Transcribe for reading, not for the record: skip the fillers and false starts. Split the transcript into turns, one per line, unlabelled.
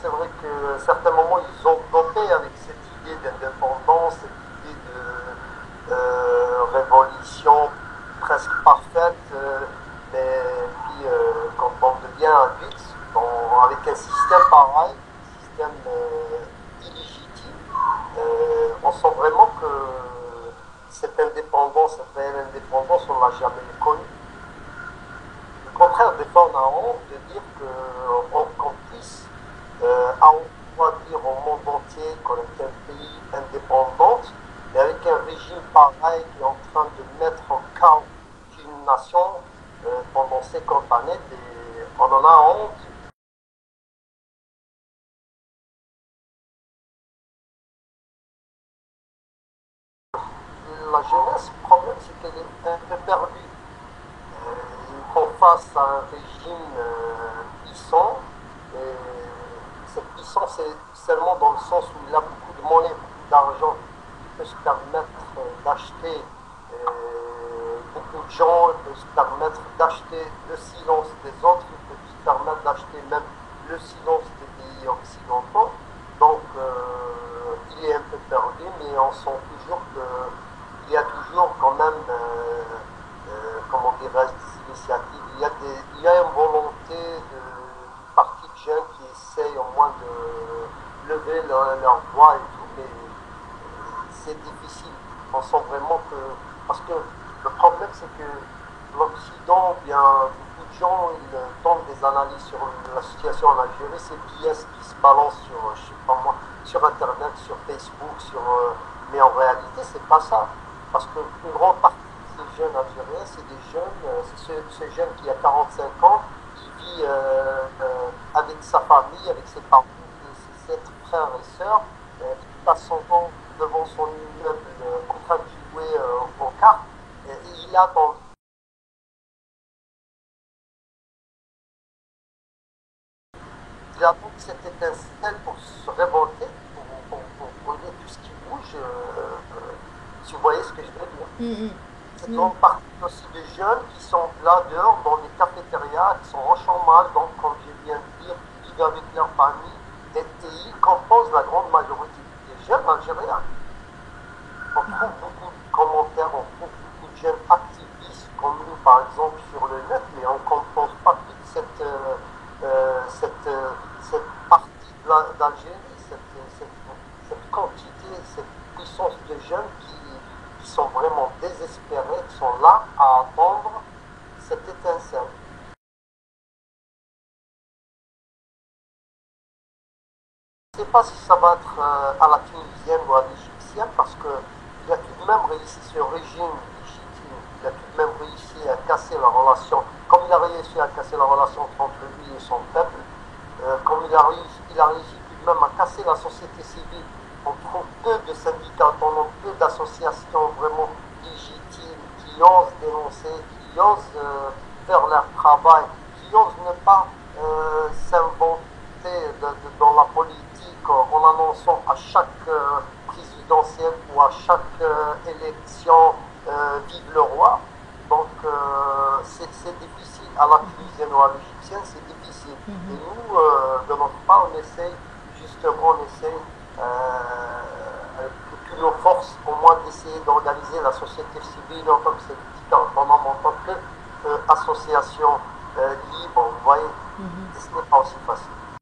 c'est vrai qu'à certains moments, ils ont dopé avec cette idée d'indépendance, cette idée de révolution presque parfaite, mais puis quand on devient adulte, avec un système pareil, un système illégitime, on sent vraiment que cette indépendance, cette réelle indépendance, on ne l'a jamais connue. Au contraire, des fois, on a honte de dire qu'on puisse à la dire au monde entier qu'on est un pays indépendant, et avec un régime pareil qui est en train de mettre en chaos une nation pendant 50 années, et on en a honte. La jeunesse, le problème, c'est qu'elle est un peu perdue. Ils font face à un régime puissant. Et cette puissance est seulement dans le sens où il a beaucoup de monnaie, beaucoup d'argent. Il peut se permettre d'acheter beaucoup de gens, il peut se permettre d'acheter le silence des autres, il peut se permettre d'acheter même le silence des pays occidentaux. Donc il est un peu perdu, mais on sent toujours qu'il y a toujours quand même comment dirais-je, des initiatives. Il y a une volonté d'une partie de jeunes qui essayent au moins de lever leur voix et tout, mais c'est difficile. On sent vraiment que... Parce que le problème, c'est que l'Occident, bien, beaucoup de gens, ils donnent des analyses sur la situation en Algérie, c'est biais qui se balancent sur, je sais pas moi, sur Internet, sur Facebook, mais en réalité, c'est pas ça. Parce qu'une grande partie des jeunes algériens, c'est des jeunes, c'est ce jeune qui a 45 ans, qui vit avec sa famille, avec ses parents, ses 7 frères et sœurs, qui passe son temps devant son immeuble en train de jouer aux cartes. Et il a dans il a donc cette étincelle pour se révolter, pour dire tout ce qui bouge, si vous voyez ce que je veux dire.
Mm,
Cette
mm.
grande partie aussi des jeunes qui sont là dehors dans les cafétérias, qui sont en chômage, donc comme je viens de dire, qui vivent avec leur famille, et ils composent la grande majorité des jeunes algériens. On trouve beaucoup de commentaires, on trouve beaucoup de jeunes activistes comme nous par exemple sur le net, mais on ne compose pas toute cette partie d'Algérie, cette quantité, cette puissance de jeunes qui sont vraiment désespérés, qui sont là à attendre cette étincelle. Je ne sais pas si ça va être à la tunisienne ou à l'égyptienne, parce qu'il a tout de même réussi, ce régime légitime, il a tout de même réussi à casser la relation, comme il a réussi à casser la relation entre lui et son peuple, comme il a réussi tout de même à casser la société civile. On trouve peu de syndicats, on a peu d'associations vraiment légitimes qui osent dénoncer, qui osent faire leur travail, qui osent ne pas s'inventer dans la politique en annonçant à chaque présidentielle ou à chaque élection vive le roi. Donc c'est difficile. À la tunisienne ou à l'égyptienne, c'est difficile. Et nous, de notre part, on essaye, justement, on essaye avec toutes nos forces, au moins d'essayer d'organiser la société civile en tant que syndicat autonome, en tant qu'association libre, vous voyez, et ce n'est pas aussi facile.